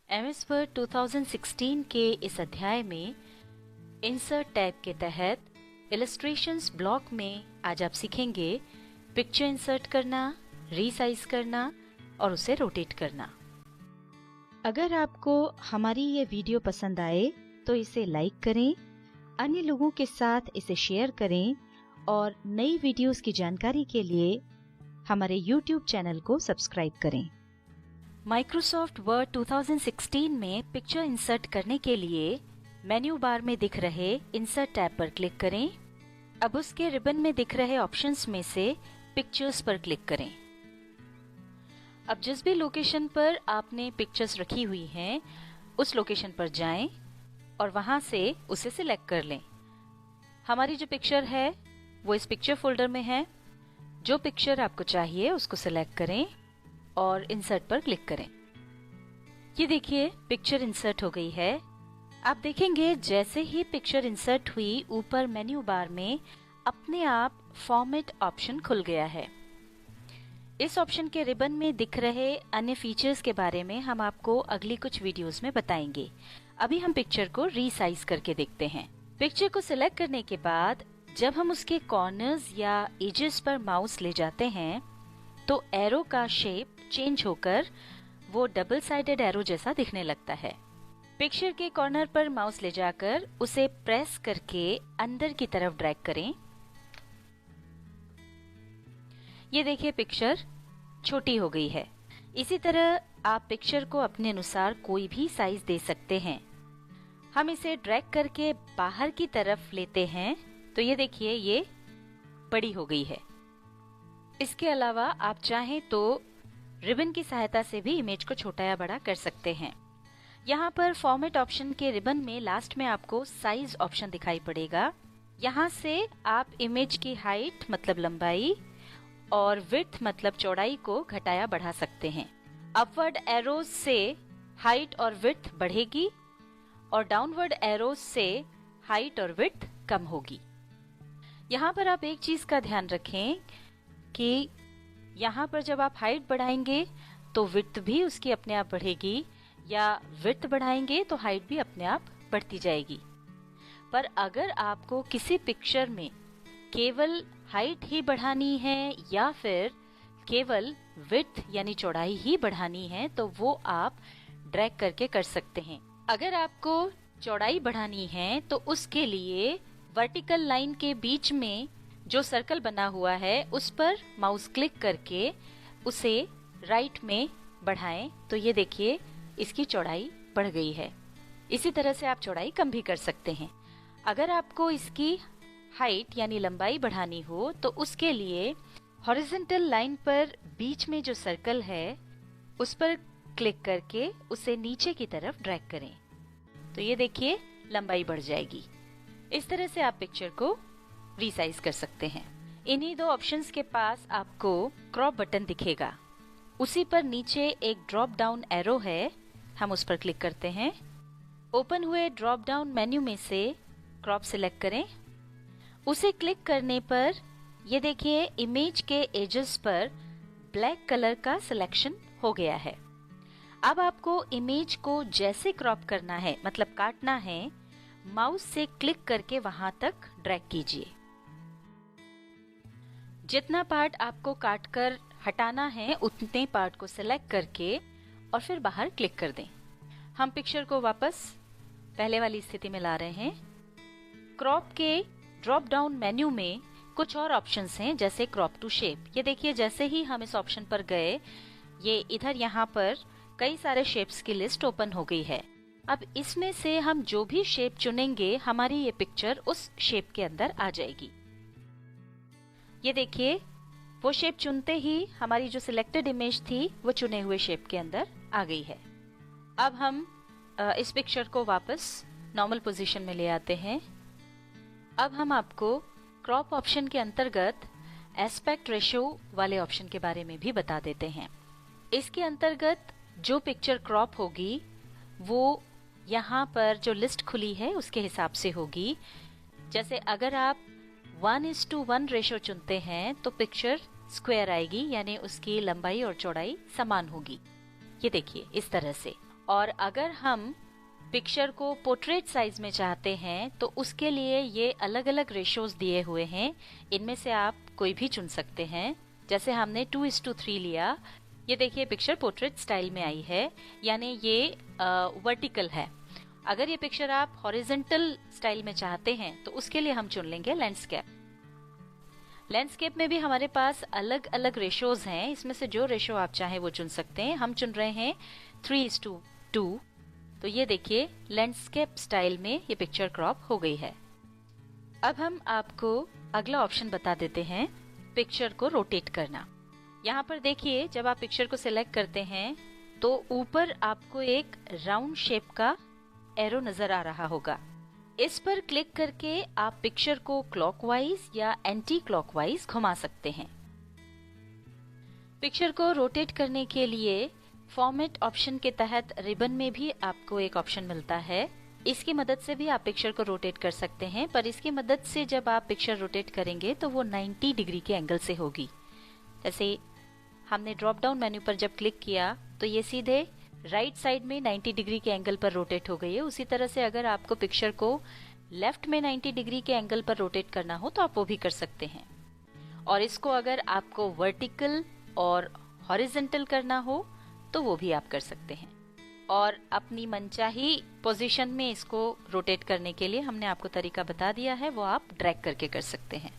MS word 2016 के इस अध्याय में इंसर्ट टैब के तहत इलस्ट्रेशंस ब्लॉक में आज आप सीखेंगे पिक्चर इंसर्ट करना, रीसाइज करना और उसे रोटेट करना। अगर आपको हमारी ये वीडियो पसंद आए तो इसे लाइक करें, अन्य लोगों के साथ इसे शेयर करें और नई वीडियोस की जानकारी के लिए हमारे YouTube चैनल को सब्सक्राइब करें। माइक्रोसॉफ्ट वर्ड 2016 में पिक्चर इंसर्ट करने के लिए मेन्यू बार में दिख रहे इंसर्ट टैब पर क्लिक करें। अब उसके रिबन में दिख रहे ऑप्शंस में से पिक्चर्स पर क्लिक करें। अब जिस भी लोकेशन पर आपने पिक्चर्स रखी हुई हैं, उस लोकेशन पर जाएं और वहां से उसे सिलेक्ट कर लें। हमारी जो पिक्चर है वो इस पिक्चर फोल्डर में है। जो पिक्चर आपको चाहिए उसको सिलेक्ट करें और इंसर्ट पर क्लिक करें। ये देखिए पिक्चर इंसर्ट हो गई है। आप देखेंगे जैसे ही पिक्चर इंसर्ट हुई, ऊपर मेन्यू बार में अपने आप फॉर्मेट ऑप्शन खुल गया है। इस ऑप्शन के रिबन में दिख रहे अन्य फीचर्स के बारे में हम आपको अगली कुछ वीडियोस में बताएंगे। अभी हम पिक्चर को रीसाइज करके देखते हैं। पिक्चर को सिलेक्ट करने के बाद जब हम उसके कॉर्नर्स या एजेस पर माउस ले जाते हैं तो एरो का शेप चेंज होकर वो डबल साइडेड एरो जैसा दिखने लगता है। पिक्चर के कॉर्नर पर माउस ले जाकर उसे प्रेस करके अंदर की तरफ ड्रैग करें। ये देखिए पिक्चर छोटी हो गई है। इसी तरह आप पिक्चर को अपने अनुसार कोई भी साइज दे सकते हैं। हम इसे ड्रैग करके बाहर की तरफ लेते हैं तो ये देखिए ये बड़ी हो गई है। इसके अलावा आप चाहें तो रिबन की सहायता से भी इमेज को छोटा या बड़ा कर सकते हैं। यहाँ पर फॉर्मेट ऑप्शन के रिबन में लास्ट में आपको साइज ऑप्शन दिखाई पड़ेगा। यहाँ से आप इमेज की हाइट मतलब लंबाई और विड्थ मतलब चौड़ाई को घटाया बढ़ा सकते हैं। अपवर्ड एरोज से हाइट और विड्थ बढ़ेगी और डाउनवर्ड एरोज से हाइट और विड्थ कम होगी। यहाँ पर आप एक चीज का ध्यान रखें कि यहाँ पर जब आप हाइट बढ़ाएंगे तो विड्थ भी उसकी अपने आप बढ़ेगी, या विड्थ बढ़ाएंगे तो हाइट भी अपने आप बढ़ती जाएगी। पर अगर आपको किसी पिक्चर में केवल हाइट ही बढ़ानी है या फिर केवल विड्थ यानी चौड़ाई ही बढ़ानी है तो वो आप ड्रैग करके कर सकते हैं। अगर आपको चौड़ाई बढ़ानी है तो उसके लिए वर्टिकल लाइन के बीच में जो सर्कल बना हुआ है उस पर माउस क्लिक करके उसे राइट में बढ़ाएं तो ये देखिए इसकी चौड़ाई बढ़ गई है। इसी तरह से आप चौड़ाई कम भी कर सकते हैं। अगर आपको इसकी हाइट यानी लंबाई बढ़ानी हो तो उसके लिए हॉरिजॉन्टल लाइन पर बीच में जो सर्कल है उस पर क्लिक करके उसे नीचे की तरफ ड्रैग करें तो ये देखिए लंबाई बढ़ जाएगी। इस तरह से आप पिक्चर को रीसाइज कर सकते हैं। इन्हीं दो ऑप्शंस के पास आपको क्रॉप बटन दिखेगा। उसी पर नीचे एक ड्रॉप डाउन एरो है, हम उस पर क्लिक करते हैं। ओपन हुए ड्रॉप डाउन मेन्यू में से क्रॉप सिलेक्ट करें। उसे क्लिक करने पर ये देखिए इमेज के एजेस पर ब्लैक कलर का सिलेक्शन हो गया है। अब आपको इमेज को जैसे क्रॉप करना है मतलब काटना है, माउस से क्लिक करके वहां तक ड्रैग कीजिए। जितना पार्ट आपको काटकर हटाना है उतने पार्ट को सिलेक्ट करके और फिर बाहर क्लिक कर दें। हम पिक्चर को वापस पहले वाली स्थिति में ला रहे हैं। क्रॉप के ड्रॉप डाउन मेन्यू में कुछ और ऑप्शंस हैं जैसे क्रॉप टू शेप। ये देखिए जैसे ही हम इस ऑप्शन पर गए ये इधर यहाँ पर कई सारे शेप्स की लिस्ट ओपन हो गई है। अब इसमें से हम जो भी शेप चुनेंगे हमारी ये पिक्चर उस शेप के अंदर आ जाएगी। ये देखिए वो शेप चुनते ही हमारी जो सिलेक्टेड इमेज थी वो चुने हुए शेप के अंदर आ गई है। अब हम इस पिक्चर को वापस नॉर्मल पोजीशन में ले आते हैं। अब हम आपको क्रॉप ऑप्शन के अंतर्गत एस्पेक्ट रेशियो वाले ऑप्शन के बारे में भी बता देते हैं। इसके अंतर्गत जो पिक्चर क्रॉप होगी वो यहाँ पर जो लिस्ट खुली है उसके हिसाब से होगी। जैसे अगर आप 1:1 रेशो चुनते हैं तो पिक्चर स्क्वायर आएगी, यानी उसकी लंबाई और चौड़ाई समान होगी। ये देखिए इस तरह से। और अगर हम पिक्चर को पोर्ट्रेट साइज में चाहते हैं तो उसके लिए ये अलग अलग रेशोज दिए हुए हैं, इनमें से आप कोई भी चुन सकते हैं। जैसे हमने 2:3 लिया, ये देखिए पिक्चर पोर्ट्रेट स्टाइल में आई है, यानी ये वर्टिकल है। अगर ये पिक्चर आप हॉरिजॉन्टल स्टाइल में चाहते हैं तो उसके लिए हम चुन लेंगे लैंडस्केप। लैंडस्केप में भी हमारे पास अलग अलग रेशोज हैं, इसमें से जो रेशो आप चाहें वो चुन सकते हैं। हम चुन रहे हैं 3:2। तो ये देखिए लैंडस्केप स्टाइल में ये पिक्चर क्रॉप हो गई है। अब हम आपको अगला ऑप्शन बता देते हैं, पिक्चर को रोटेट करना। यहाँ पर देखिए जब आप पिक्चर को सिलेक्ट करते हैं तो ऊपर आपको एक राउंड शेप का एरो नजर आ रहा होगा। इस पर क्लिक करके आप पिक्चर को क्लॉकवाइज या एंटी क्लॉकवाइज घुमा सकते हैं। पिक्चर को रोटेट करने के लिए फॉर्मेट ऑप्शन के तहत रिबन में भी आपको एक ऑप्शन मिलता है। इसकी मदद से भी आप पिक्चर को रोटेट कर सकते हैं, पर इसकी मदद से जब आप पिक्चर रोटेट करेंगे तो वो 90 डिग्री के एंगल से होगी। जैसे हमने ड्रॉप डाउन मेन्यू पर जब क्लिक किया तो ये सीधे राइट साइड में 90 डिग्री के एंगल पर रोटेट हो गई है। उसी तरह से अगर आपको पिक्चर को लेफ्ट में 90 डिग्री के एंगल पर रोटेट करना हो तो आप वो भी कर सकते हैं। और इसको अगर आपको वर्टिकल और हॉरिजॉन्टल करना हो तो वो भी आप कर सकते हैं। और अपनी मनचाही पोजीशन में इसको रोटेट करने के लिए हमने आपको तरीका बता दिया है, वो आप ड्रैग करके कर सकते हैं।